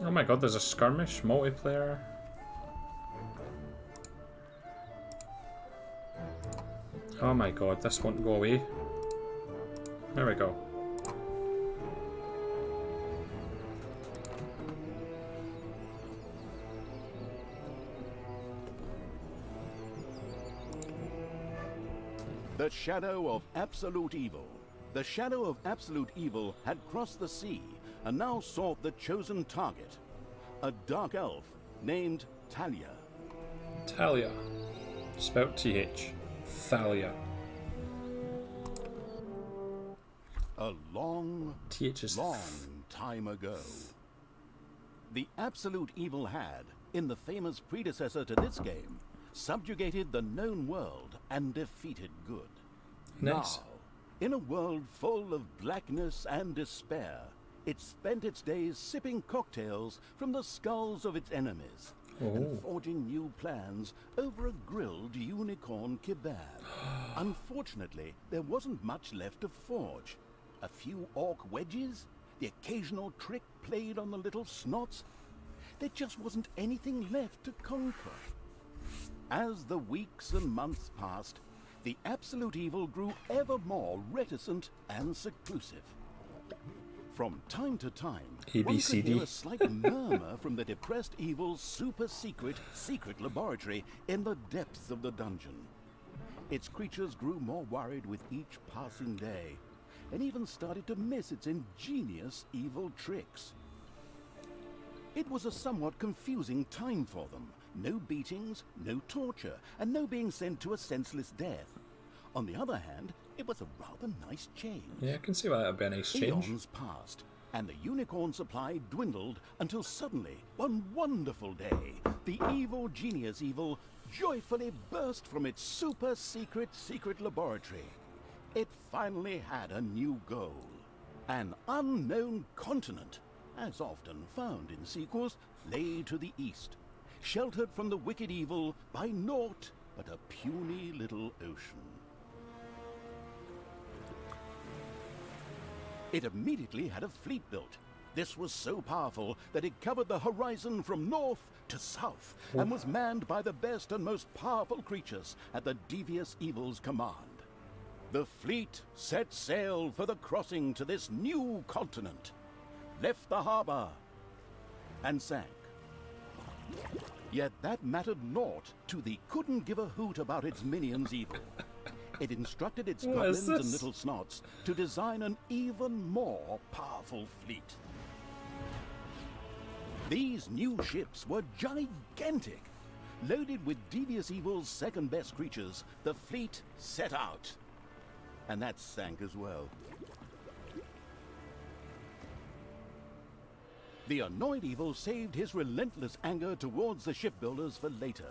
Oh my god, there's a skirmish multiplayer. Oh my god, this won't go away. There we go. The shadow of absolute evil. The shadow of absolute evil had crossed the sea and now sought the chosen target. A dark elf named Thalia. Thalia. Spelt TH. Thalia. A long, TH is long time ago. The absolute evil had, in the famous predecessor to this game, subjugated the known world and defeated good. Nice. Now, in a world full of blackness and despair, it spent its days sipping cocktails from the skulls of its enemies and forging new plans over a grilled unicorn kebab. Unfortunately, there wasn't much left to forge. A few orc wedges, the occasional trick played on the little snots. There just wasn't anything left to conquer. As the weeks and months passed, the absolute evil grew ever more reticent and seclusive. From time to time, one could hear a slight murmur from the depressed evil's secret laboratory in the depths of the dungeon. Its creatures grew more worried with each passing day, and even started to miss its ingenious evil tricks. It was a somewhat confusing time for them. No beatings, no torture, and no being sent to a senseless death. On the other hand, it was a rather nice change. Yeah, I can see why that would be a nice change. Eons passed, and the unicorn supply dwindled until suddenly, one wonderful day, the evil genius evil joyfully burst from its secret laboratory. It finally had a new goal. An unknown continent, as often found in sequels, lay to the east, sheltered from the wicked evil by naught but a puny little ocean. It immediately had a fleet built. This was so powerful that it covered the horizon from north to south and was manned by the best and most powerful creatures at the devious evil's command. The fleet set sail for the crossing to this new continent, left the harbor, and sank. Yet that mattered naught to the couldn't give a hoot about its minions evil. It instructed its goblins and little snots to design an even more powerful fleet. These new ships were gigantic. Loaded with devious evil's second-best creatures, the fleet set out. And that sank as well. The annoyed evil saved his relentless anger towards the shipbuilders for later.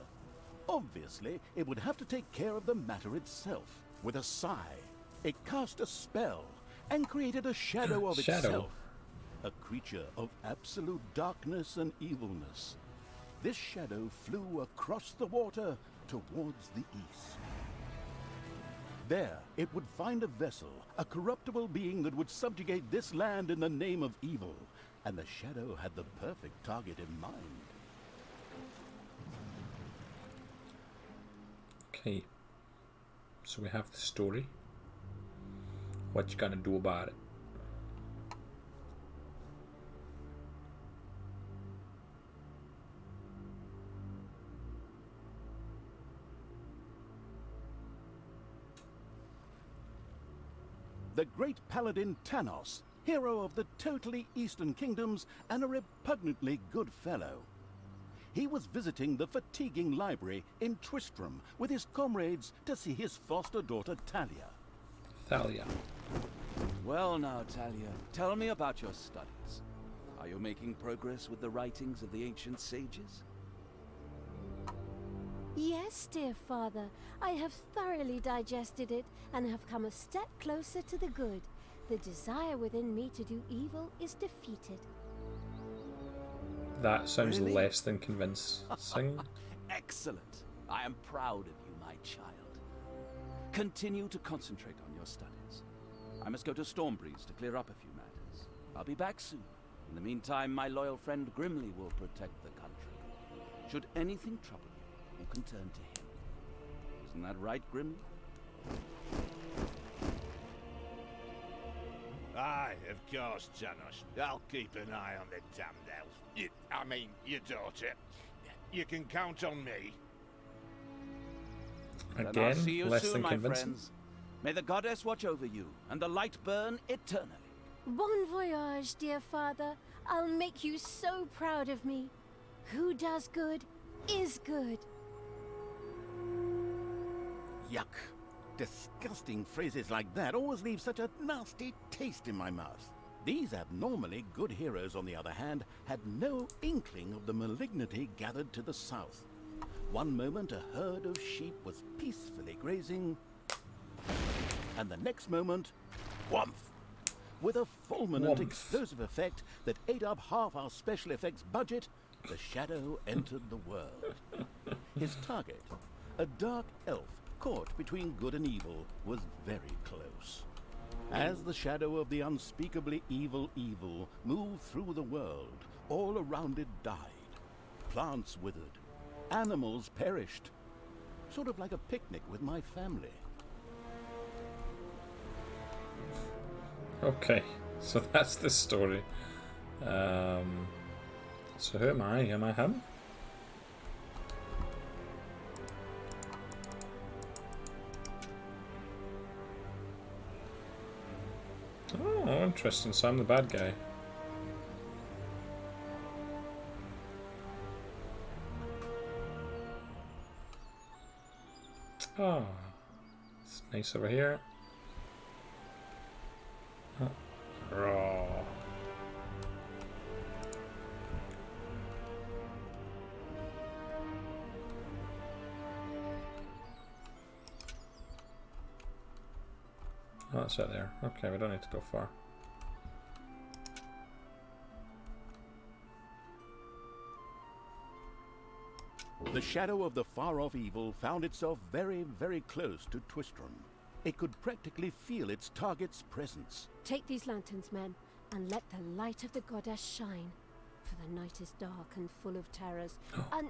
Obviously, it would have to take care of the matter itself. With a sigh, it cast a spell and created a shadow of itself. A creature of absolute darkness and evilness. This shadow flew across the water towards the east. There, it would find a vessel, a corruptible being that would subjugate this land in the name of evil. And the shadow had the perfect target in mind. Okay. So we have the story. What you gonna do about it? The great paladin Tanos, hero of the totally Eastern Kingdoms and a repugnantly good fellow. He was visiting the fatiguing library in Tristram with his comrades to see his foster daughter Thalia. Thalia. Well now, Thalia, tell me about your studies. Are you making progress with the writings of the ancient sages? Yes, dear father. I have thoroughly digested it and have come a step closer to the good. The desire within me to do evil is defeated. That sounds Really? less than convincing. Excellent. I am proud of you, my child. Continue to concentrate on your studies. I must go to Stormbreeze to clear up a few matters. I'll be back soon. In the meantime, my loyal friend Grimly will protect the country. Should anything trouble you, you can turn to him. Isn't that right, Grimly? Aye, of course, Janos. I'll keep an eye on the damned elf. I mean, your daughter. You can count on me. Then I'll Again, see you less soon, than my convincing. friends. May the goddess watch over you, and the light burn eternally. Bon voyage, dear father. I'll make you so proud of me. Who does good is good. Yuck. Disgusting phrases like that always leave such a nasty taste in my mouth. These abnormally good heroes, on the other hand, had no inkling of the malignity gathered to the south. One moment a herd of sheep was peacefully grazing, and the next moment, whomph! With a fulminant explosive effect that ate up half our special effects budget, the Shadow entered the world. His target, a dark elf caught between good and evil, was very close. As the shadow of the unspeakably evil moved through the world, all around it died. Plants withered. Animals perished. Sort of like a picnic with my family. Okay, so that's the story. So who am I? Am I him? Oh, interesting. So I'm the bad guy. Oh, it's nice over here. Raw. Oh, that's out there. Okay, we don't need to go far. The shadow of the far-off evil found itself very, very close to Twistram. It could practically feel its target's presence. Take these lanterns, men, and let the light of the goddess shine. For the night is dark and full of terrors. And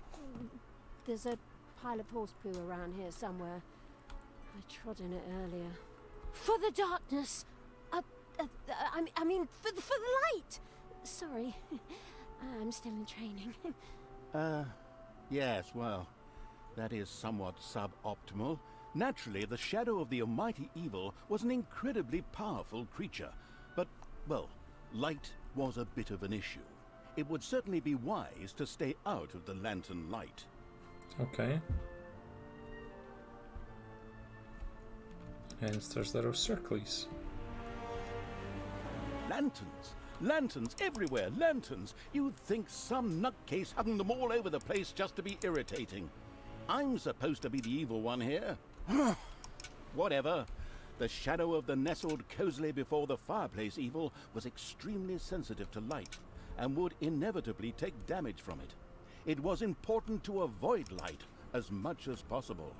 there's a pile of horse poo around here somewhere. I trod in it earlier. For the darkness! I mean, for the light! Sorry, I'm still in training. Yes, well, that is somewhat suboptimal. Naturally, the shadow of the almighty evil was an incredibly powerful creature. But, well, light was a bit of an issue. It would certainly be wise to stay out of the lantern light. Okay. Hence there's little circles. Lanterns! Lanterns everywhere! Lanterns! You'd think some nutcase hung them all over the place just to be irritating. I'm supposed to be the evil one here. Whatever. The shadow of the nestled cozily before the fireplace evil was extremely sensitive to light, and would inevitably take damage from it. It was important to avoid light as much as possible.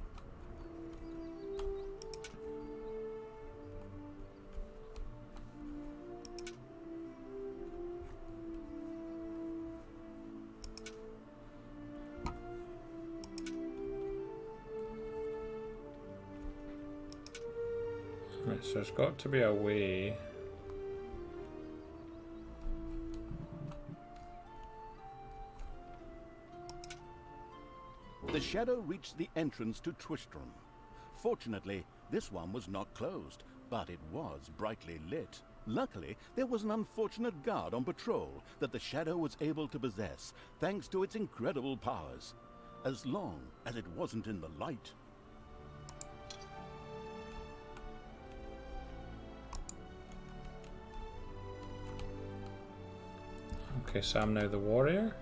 Right, so there's got to be a way. The shadow reached the entrance to Twistram. Fortunately, this one was not closed, but it was brightly lit. Luckily, there was an unfortunate guard on patrol that the shadow was able to possess, thanks to its incredible powers. As long as it wasn't in the light. Okay, so I'm now the warrior.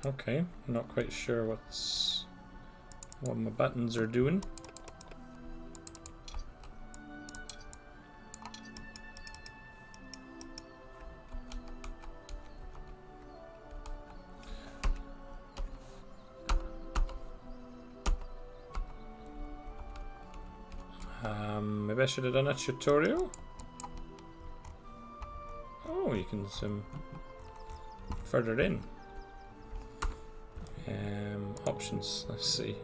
Okay, I'm not quite sure what my buttons are doing. Maybe I should have done a tutorial? Oh, you can zoom further in. Options, let's see.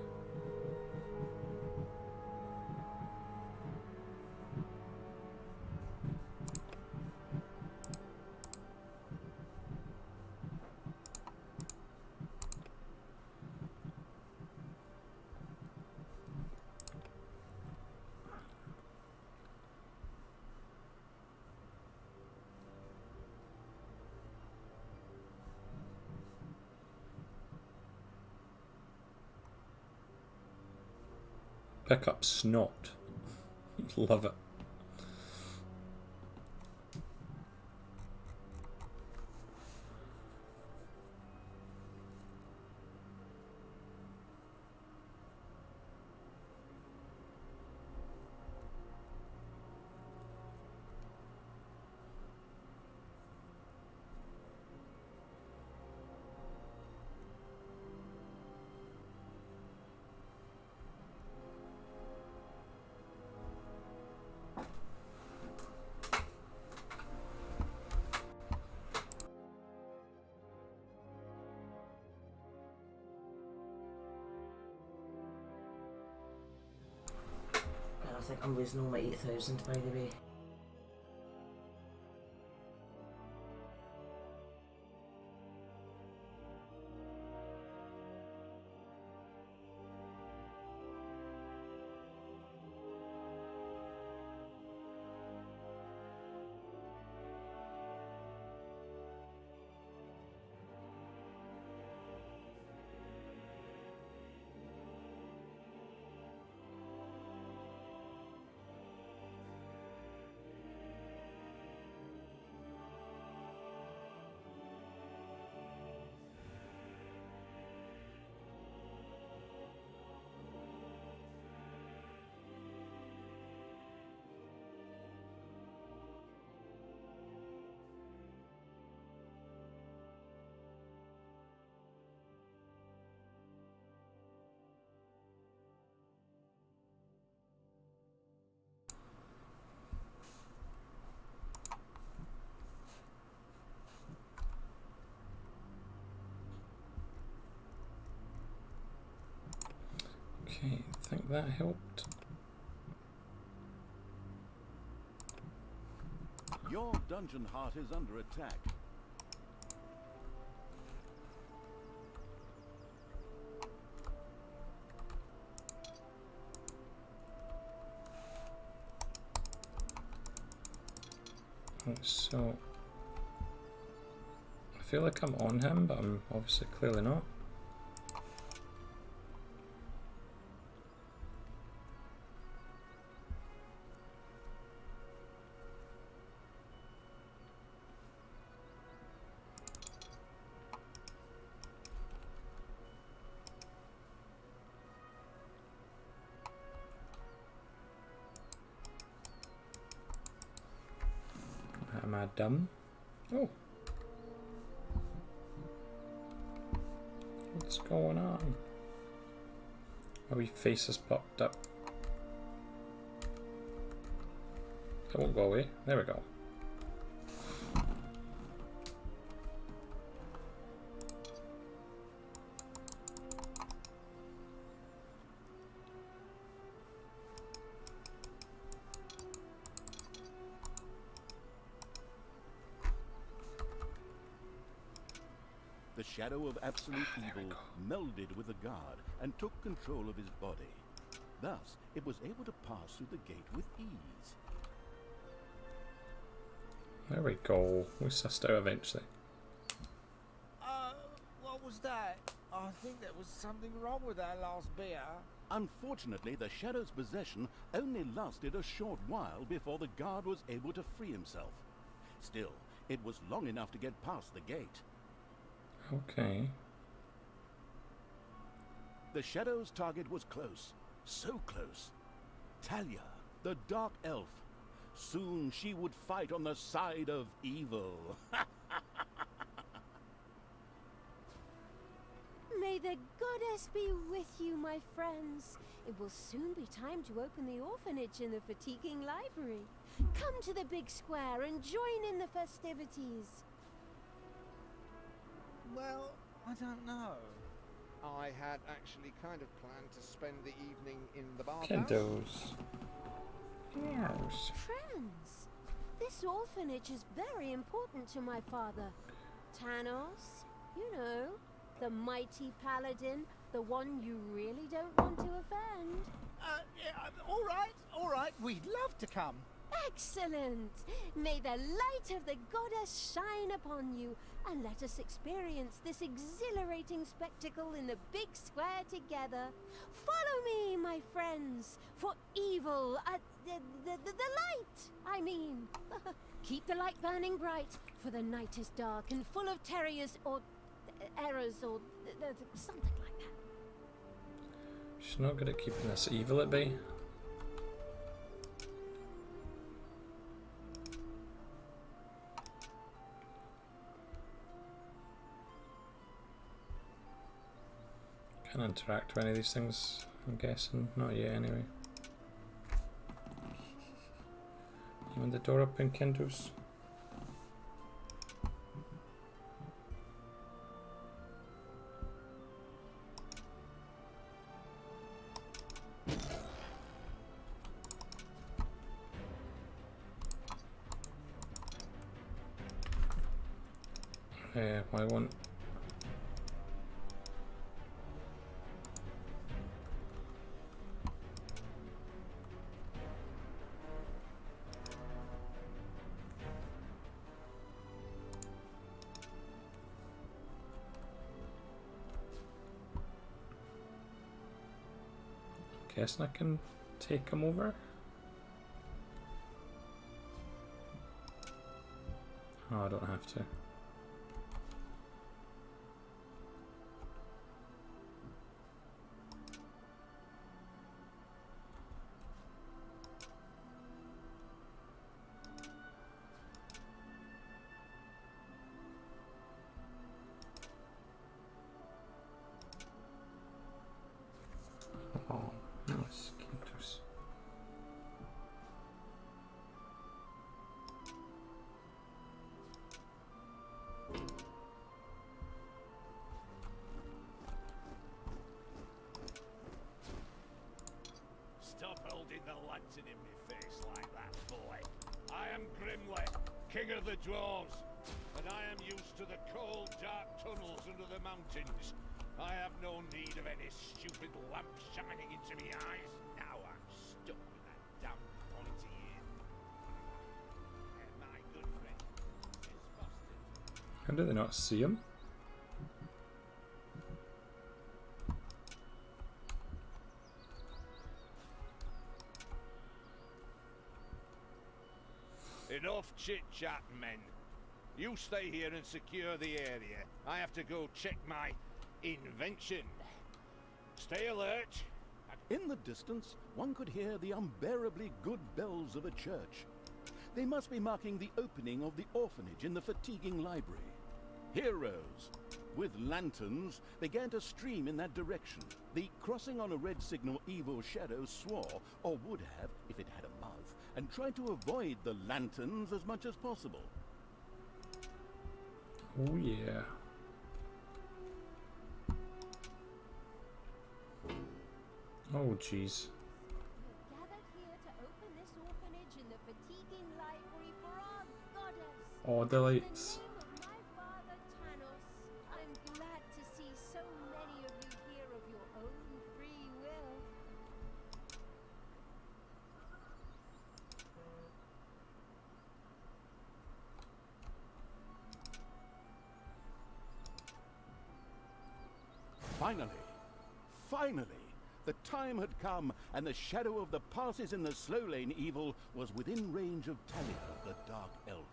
Pick up snot. Love it. I think I'm losing all my 8,000 by the way. Okay, I think that helped. Your dungeon heart is under attack. So, I feel like I'm on him, but I'm obviously clearly not. Am I dumb? Oh. What's going on? My wee face has popped up. That won't go away. There we go. The shadow of absolute evil melded with the guard and took control of his body. Thus, it was able to pass through the gate with ease. There we go. We sussed out eventually. What was that? I think there was something wrong with that last beer. Unfortunately, the shadow's possession only lasted a short while before the guard was able to free himself. Still, it was long enough to get past the gate. Okay. The shadow's target was close. So close. Talia, the Dark Elf. Soon she would fight on the side of evil. May the goddess be with you, my friends. It will soon be time to open the orphanage in the fatiguing library. Come to the big square and join in the festivities. Well, I don't know. I had actually kind of planned to spend the evening in the bathhouse. Kiddos. Yes. Friends, this orphanage is very important to my father. Tanos, you know, the mighty paladin, the one you really don't want to offend. All right, we'd love to come. Excellent! May the light of the goddess shine upon you, and let us experience this exhilarating spectacle in the big square together. Follow me, my friends, for evil, the light, I mean. Keep the light burning bright, for the night is dark and full of terrors or errors or something like that. She's not good at keeping this evil at bay. Can't interact with any of these things, I'm guessing. Not yet, anyway. You want the door open, Kentos? Why won't? Guessing I can take him over. Oh, I don't have to. Oh, mosquitoes. Stop holding the lantern in my face like that, boy. I am Grimly, king of the dwarves, and I am used to the cold, dark tunnels under the mountains. I have no need of any stupid lamp shining into me eyes. Now I'm stuck with that damn pointy ear. And my good friend is Foster. How do they not see him? Enough chit-chat, men. You stay here and secure the area. I have to go check my invention. Stay alert. In the distance, one could hear the unbearably good bells of a church. They must be marking the opening of the orphanage in the fatiguing library. Heroes, with lanterns, began to stream in that direction. The crossing on a red signal Evil Shadow swore, or would have if it had a mouth, and tried to avoid the lanterns as much as possible. Oh yeah. Oh jeez. We're gathered here to open this orphanage in the fatiguing library for our goddess. Oh, the lights. In the name of my father Tanos, I'm glad to see so many of you here of your own free will. Finally, the time had come, and the shadow of the passes in the slow lane evil was within range of Talia, the Dark Elf.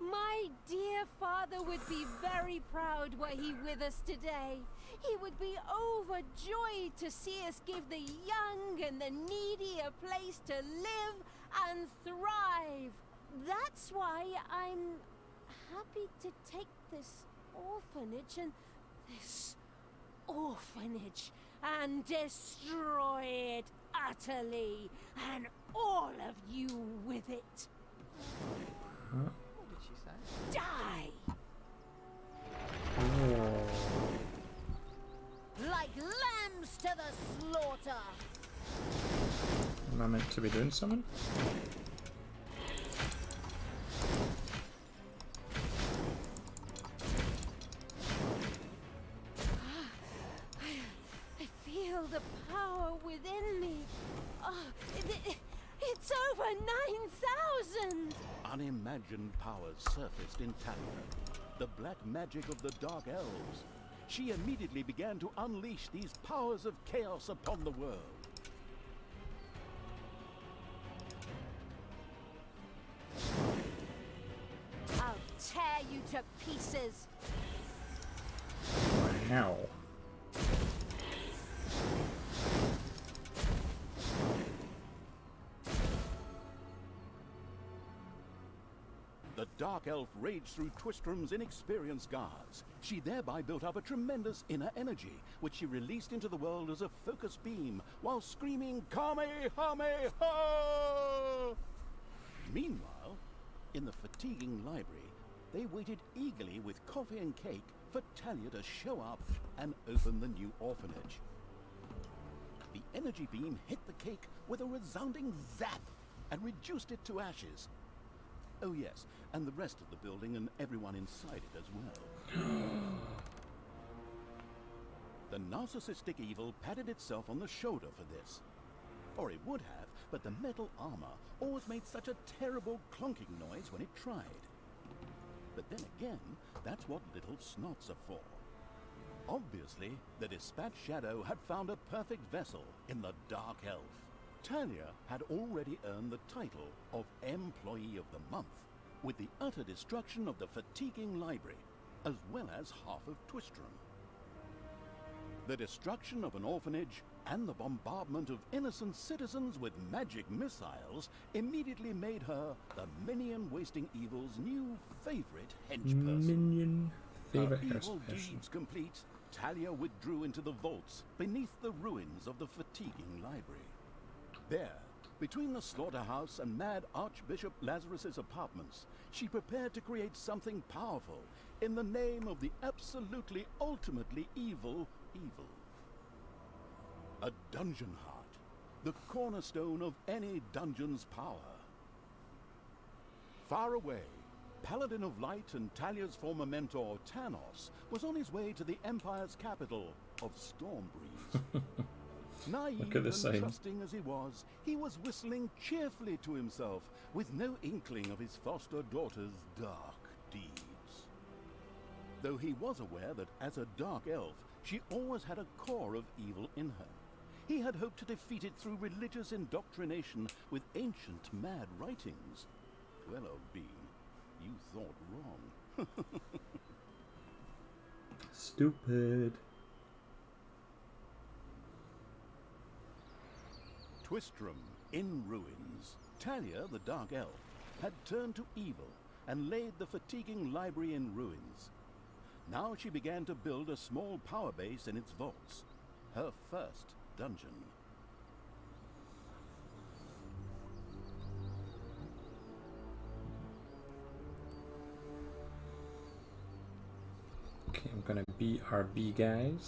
My dear father would be very proud were he with us today. He would be overjoyed to see us give the young and the needy a place to live and thrive. That's why I'm happy to take this orphanage and this orphanage and destroy it utterly, and all of you with it. What did she say? Die! Oh. Like lambs to the slaughter! Am I meant to be doing something? I feel the power within me. It's over 9,000! Unimagined powers surfaced in Talia, the black magic of the Dark Elves. She immediately began to unleash these powers of chaos upon the world. I'll tear you to pieces. Wow. The Dark Elf raged through Twistrom's inexperienced guards. She thereby built up a tremendous inner energy, which she released into the world as a focus beam, while screaming, Kamehameha! Meanwhile, in the fatiguing library, they waited eagerly with coffee and cake for Talia to show up and open the new orphanage. The energy beam hit the cake with a resounding zap and reduced it to ashes. Oh yes, and the rest of the building and everyone inside it as well. The narcissistic evil patted itself on the shoulder for this. Or it would have, but the metal armor always made such a terrible clunking noise when it tried. But then again, that's what little snots are for. Obviously, the Dispatch Shadow had found a perfect vessel in the Dark Elf. Talia had already earned the title of Employee of the Month, with the utter destruction of the fatiguing library, as well as half of Twistrom. The destruction of an orphanage and the bombardment of innocent citizens with magic missiles immediately made her the minion-wasting evil's new favorite henchperson. Minion favorite Her evil henchperson. deeds complete, Talia withdrew into the vaults beneath the ruins of the fatiguing library. There, between the slaughterhouse and mad Archbishop Lazarus's apartments, she prepared to create something powerful in the name of the absolutely ultimately evil. A dungeon heart, the cornerstone of any dungeon's power. Far away, Paladin of Light and Talia's former mentor, Tanos, was on his way to the Empire's capital of Stormbreeze. Naive Look at the and sign. trusting as he was whistling cheerfully to himself, with no inkling of his foster daughter's dark deeds. Though he was aware that as a dark elf, she always had a core of evil in her. He had hoped to defeat it through religious indoctrination with ancient mad writings. Well, Obeen, you thought wrong. Stupid. Twistrom in ruins. Talia, the Dark Elf, had turned to evil and laid the fatiguing library in ruins. Now she began to build a small power base in its vaults, her first dungeon. Okay, I'm gonna BRB, guys.